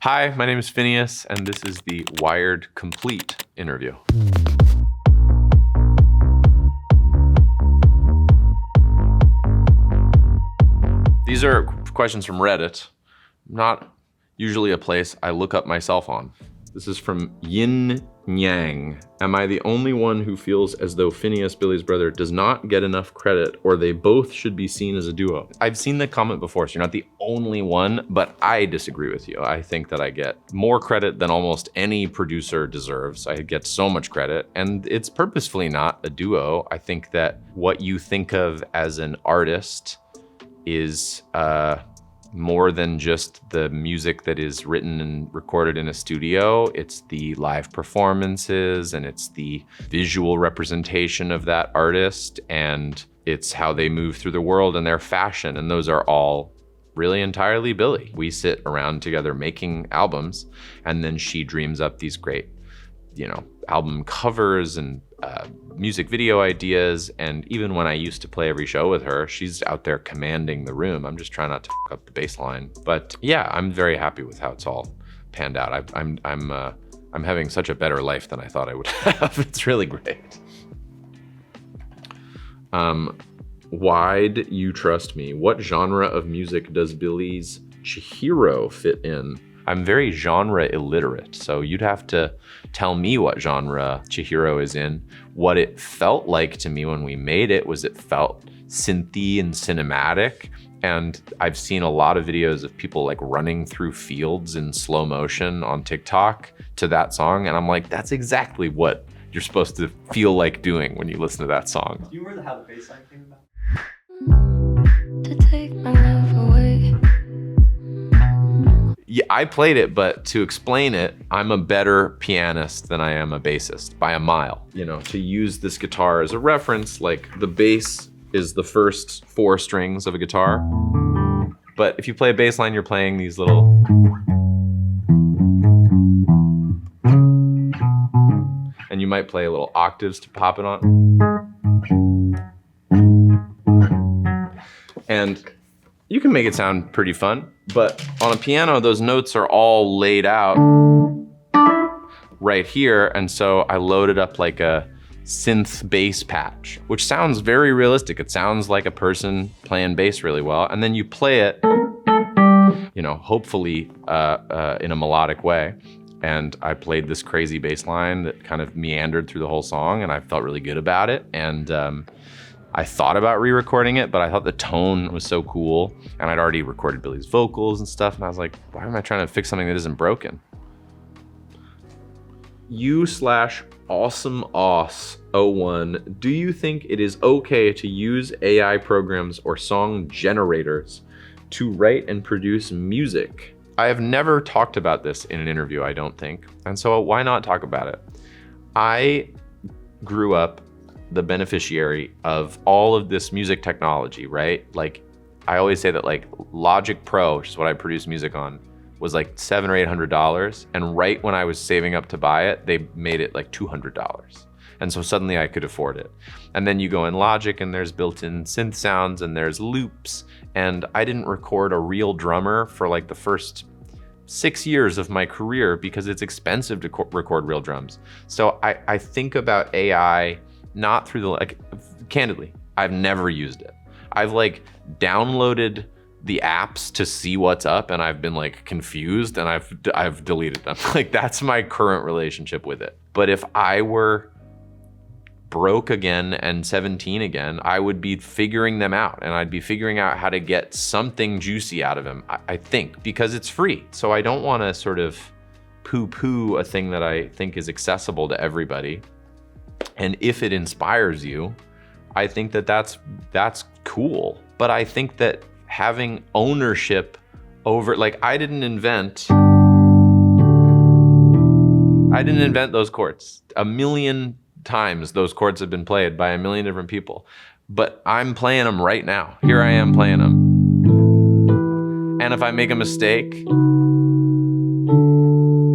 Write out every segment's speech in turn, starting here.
Hi, my name is FINNEAS, and this is the Wired Complete interview. These are questions from Reddit, not usually a place I look up myself on. This is from Yin Yang. Am I the only one who feels as though FINNEAS, Billie's brother, does not get enough credit, or they both should be seen as a duo? I've seen the comment before, so you're not the only one, but I disagree with you. I think that I get more credit than almost any producer deserves. I get so much credit, and it's purposefully not a duo. I think that what you think of as an artist is more than just the music that is written and recorded in a studio. It's the live performances, and it's the visual representation of that artist, and it's how they move through the world and their fashion, and those are all really entirely Billie. We sit around together making albums, and then she dreams up these great, album covers and music video ideas. And even when I used to play every show with her, she's out there commanding the room. I'm just trying not to fuck up the bass line. But yeah, I'm very happy with how it's all panned out. I'm having such a better life than I thought I would have. It's really great. Why'd you trust me? What genre of music does Billie's CHIHRO fit in? I'm very genre illiterate, so you'd have to tell me what genre CHIHRO is in. What it felt like to me when we made it was it felt synthy and cinematic. And I've seen a lot of videos of people like running through fields in slow motion on TikTok to that song. And I'm like, that's exactly what you're supposed to feel like doing when you listen to that song. Do you remember how the bass line came about? To take my love away. Yeah, I played it, but to explain it, I'm a better pianist than I am a bassist by a mile. To use this guitar as a reference, like the bass is the first 4 strings of a guitar. But if you play a bass line, you're playing these little. And you might play a little octaves to pop it on. And you can make it sound pretty fun, but on a piano, those notes are all laid out right here. And so I loaded up like a synth bass patch, which sounds very realistic. It sounds like a person playing bass really well. And then you play it, hopefully in a melodic way. And I played this crazy bass line that kind of meandered through the whole song, and I felt really good about it. And I thought about re-recording it, but I thought the tone was so cool, and I'd already recorded Billie's vocals and stuff, and I was like, why am I trying to fix something that isn't broken? You/AwesomeAus01, do you think it is okay to use AI programs or song generators to write and produce music? I have never talked about this in an interview, I don't think, and so why not talk about it? I grew up the beneficiary of all of this music technology, right? Like, I always say that like Logic Pro, which is what I produce music on, was like $700 or $800. And right when I was saving up to buy it, they made it like $200. And so suddenly I could afford it. And then you go in Logic and there's built-in synth sounds and there's loops. And I didn't record a real drummer for like the first 6 years of my career because it's expensive to record real drums. So I think about AI not through candidly, I've never used it. I've like downloaded the apps to see what's up, and I've been like confused, and I've deleted them. Like, that's my current relationship with it. But if I were broke again and 17 again, I would be figuring them out, and I'd be figuring out how to get something juicy out of them, I think, because it's free. So I don't want to sort of poo-poo a thing that I think is accessible to everybody. And if it inspires you, I think that that's cool. But I think that having ownership over, like, I didn't invent those chords. A million times those chords have been played by a million different people, but I'm playing them right now. Here I am playing them. And if I make a mistake,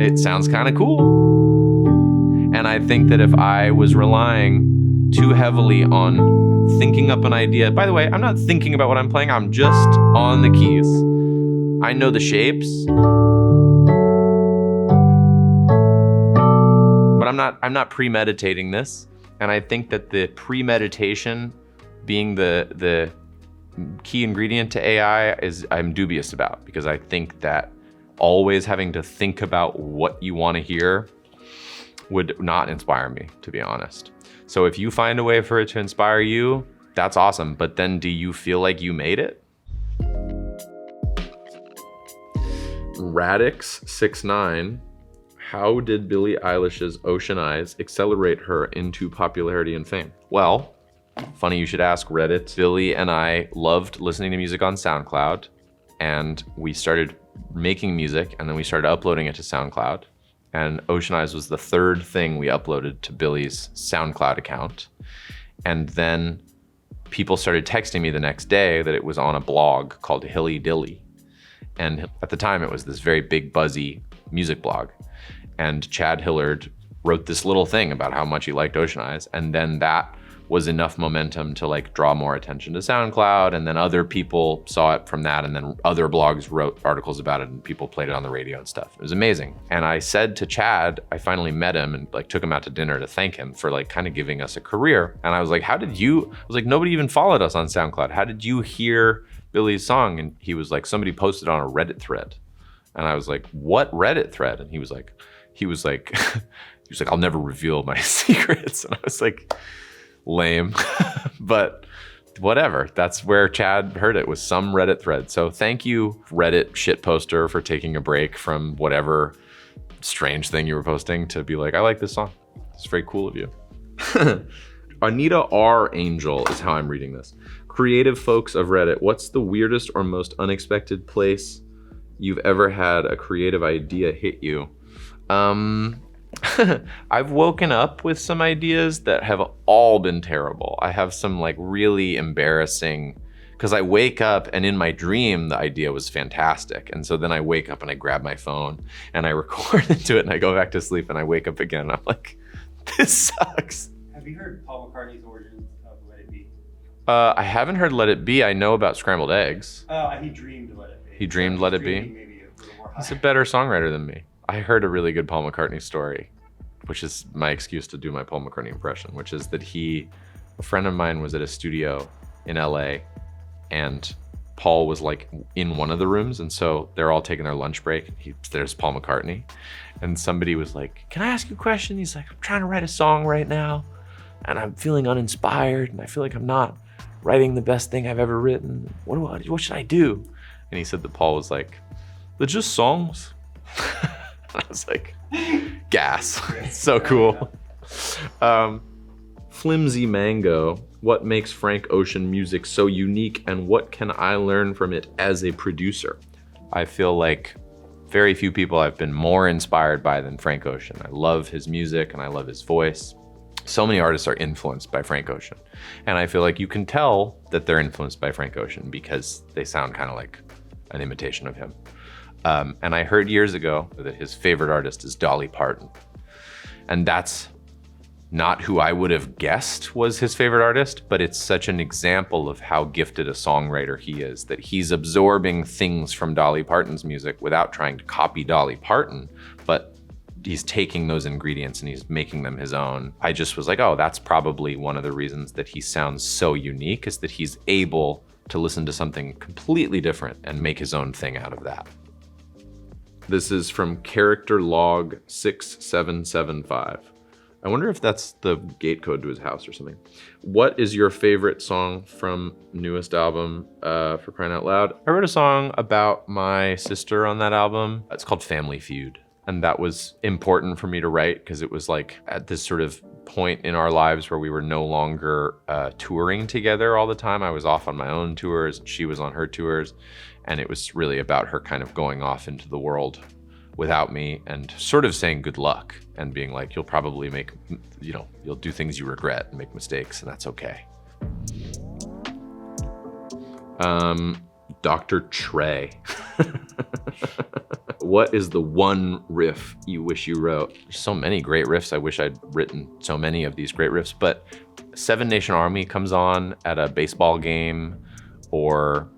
it sounds kind of cool. And I think that if I was relying too heavily on thinking up an idea, by the way, I'm not thinking about what I'm playing, I'm just on the keys. I know the shapes. I'm not premeditating this. And I think that the premeditation being the key ingredient to AI I'm dubious about, because I think that always having to think about what you want to hear would not inspire me, to be honest. So if you find a way for it to inspire you, that's awesome. But then do you feel like you made it? Radix69, how did Billie Eilish's Ocean Eyes accelerate her into popularity and fame? Well, funny you should ask, Reddit. Billie and I loved listening to music on SoundCloud, and we started making music, and then we started uploading it to SoundCloud. And Ocean Eyes was the third thing we uploaded to Billie's SoundCloud account. And then people started texting me the next day that it was on a blog called Hilly Dilly. And at the time, it was this very big, buzzy music blog. And Chad Hillard wrote this little thing about how much he liked Ocean Eyes. And then that was enough momentum to like draw more attention to SoundCloud. And then other people saw it from that. And then other blogs wrote articles about it and people played it on the radio and stuff. It was amazing. And I said to Chad, I finally met him and like took him out to dinner to thank him for like kind of giving us a career. And I was like, nobody even followed us on SoundCloud. How did you hear Billie's song? And he was like, somebody posted on a Reddit thread. And I was like, what Reddit thread? And he was like, I'll never reveal my secrets. And I was like, lame, but whatever. That's where Chad heard it, was some Reddit thread. So thank you, Reddit shitposter, for taking a break from whatever strange thing you were posting to be like, I like this song. It's very cool of you. Anita R. Angel is how I'm reading this. Creative folks of Reddit, what's the weirdest or most unexpected place you've ever had a creative idea hit you? I've woken up with some ideas that have all been terrible. I have some like really embarrassing, because I wake up and in my dream, the idea was fantastic. And so then I wake up and I grab my phone and I record into it and I go back to sleep and I wake up again. And I'm like, this sucks. Have you heard Paul McCartney's origins of Let It Be? I haven't heard Let It Be. I know about Scrambled Eggs. He dreamed Let It Be. He dreamed Let It Be? Maybe a little more He's high. a better songwriter than me. I heard a really good Paul McCartney story, which is my excuse to do my Paul McCartney impression, which is that a friend of mine was at a studio in LA and Paul was like in one of the rooms. And so they're all taking their lunch break. There's Paul McCartney. And somebody was like, can I ask you a question? He's like, I'm trying to write a song right now and I'm feeling uninspired and I feel like I'm not writing the best thing I've ever written. What should I do? And he said that Paul was like, they're just songs. I was like, gas. So cool. Flimsy Mango, what makes Frank Ocean music so unique and what can I learn from it as a producer? I feel like very few people I've been more inspired by than Frank Ocean. I love his music and I love his voice. So many artists are influenced by Frank Ocean. And I feel like you can tell that they're influenced by Frank Ocean because they sound kind of like an imitation of him. And I heard years ago that his favorite artist is Dolly Parton. And that's not who I would have guessed was his favorite artist, but it's such an example of how gifted a songwriter he is, that he's absorbing things from Dolly Parton's music without trying to copy Dolly Parton, but he's taking those ingredients and he's making them his own. I just was like, oh, that's probably one of the reasons that he sounds so unique, is that he's able to listen to something completely different and make his own thing out of that. This is from Character Log 6775. I wonder if that's the gate code to his house or something. What is your favorite song from newest album, for crying out loud? I wrote a song about my sister on that album. It's called Family Feud. And that was important for me to write because it was like at this sort of point in our lives where we were no longer touring together all the time. I was off on my own tours, she was on her tours. And it was really about her kind of going off into the world without me and sort of saying good luck and being like, you'll probably you'll do things you regret and make mistakes, and that's okay. Dr. Trey. What is the one riff you wish you wrote? There's so many great riffs. I wish I'd written so many of these great riffs, but Seven Nation Army comes on at a baseball game or,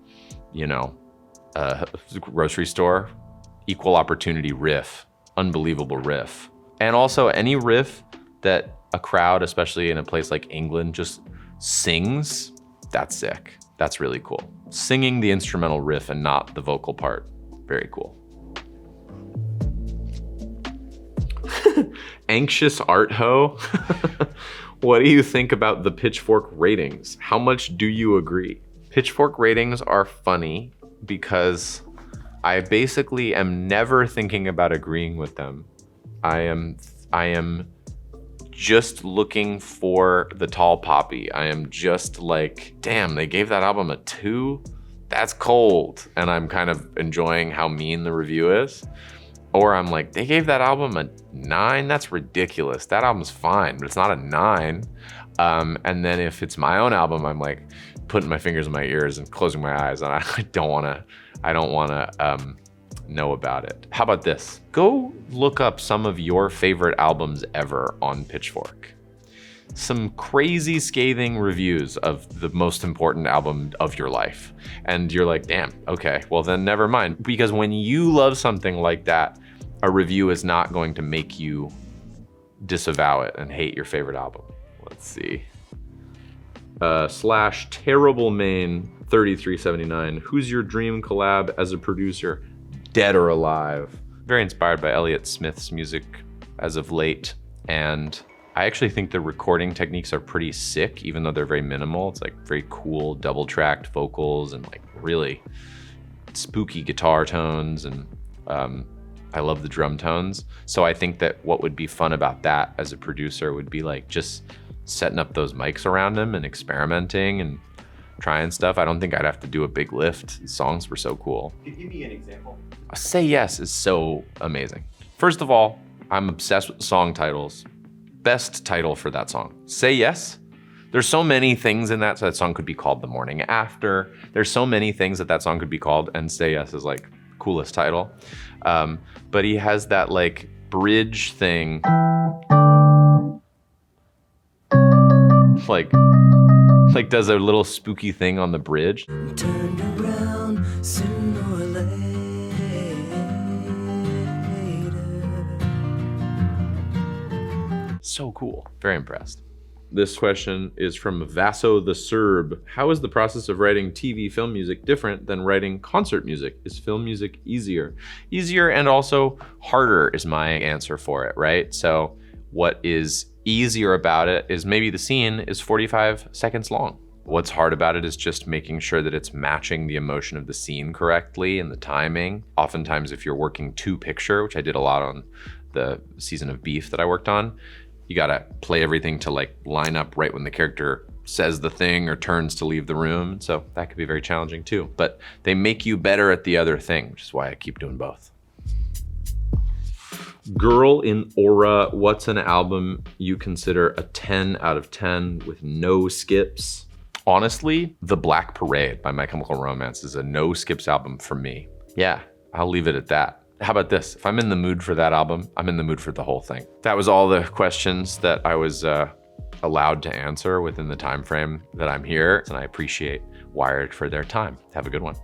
grocery store. Equal opportunity riff, unbelievable riff. And also any riff that a crowd, especially in a place like England, just sings, that's sick. That's really cool. Singing the instrumental riff and not the vocal part, very cool. Anxious art ho. What do you think about the Pitchfork ratings? How much do you agree? Pitchfork ratings are funny because I basically am never thinking about agreeing with them. I am just looking for the tall poppy. I am just like, damn, they gave that album a 2? That's cold. And I'm kind of enjoying how mean the review is. Or I'm like, they gave that album a 9? That's ridiculous. That album's fine, but it's not a 9. And then if it's my own album, I'm like putting my fingers in my ears and closing my eyes, and I don't wanna know about it. How about this? Go look up some of your favorite albums ever on Pitchfork. Some crazy scathing reviews of the most important album of your life. And you're like, damn, okay, well then never mind. Because when you love something like that, a review is not going to make you disavow it and hate your favorite album. Let's see. Slash terrible main 3379. Who's your dream collab as a producer? Dead or alive. Very inspired by Elliott Smith's music as of late. And I actually think the recording techniques are pretty sick, even though they're very minimal. It's like very cool double-tracked vocals and like really spooky guitar tones, and I love the drum tones. So I think that what would be fun about that as a producer would be like just setting up those mics around him and experimenting and trying stuff. I don't think I'd have to do a big lift. The songs were so cool. Can you give me an example? Say Yes is so amazing. First of all, I'm obsessed with song titles. Best title for that song, Say Yes. There's so many things in that, so that song could be called The Morning After. There's so many things that song could be called, and Say Yes is like coolest title. But he has that like bridge thing. Like does a little spooky thing on the bridge. Turned around sooner or later. So cool. Very impressed. This question is from Vaso the Serb. How is the process of writing TV film music different than writing concert music? Is film music easier? Easier and also harder is my answer for it, right? So what is easier about it is maybe the scene is 45 seconds long. What's hard about it is just making sure that it's matching the emotion of the scene correctly and the timing. Oftentimes if you're working to picture, which I did a lot on the season of Beef that I worked on, you gotta play everything to like line up right when the character says the thing or turns to leave the room. So that could be very challenging too. But they make you better at the other thing, which is why I keep doing both. Girl in Aura, what's an album you consider a 10 out of 10 with no skips? Honestly, The Black Parade by My Chemical Romance is a no skips album for me. Yeah, I'll leave it at that. How about this? If I'm in the mood for that album, I'm in the mood for the whole thing. That was all the questions that I was allowed to answer within the time frame that I'm here, and I appreciate Wired for their time. Have a good one.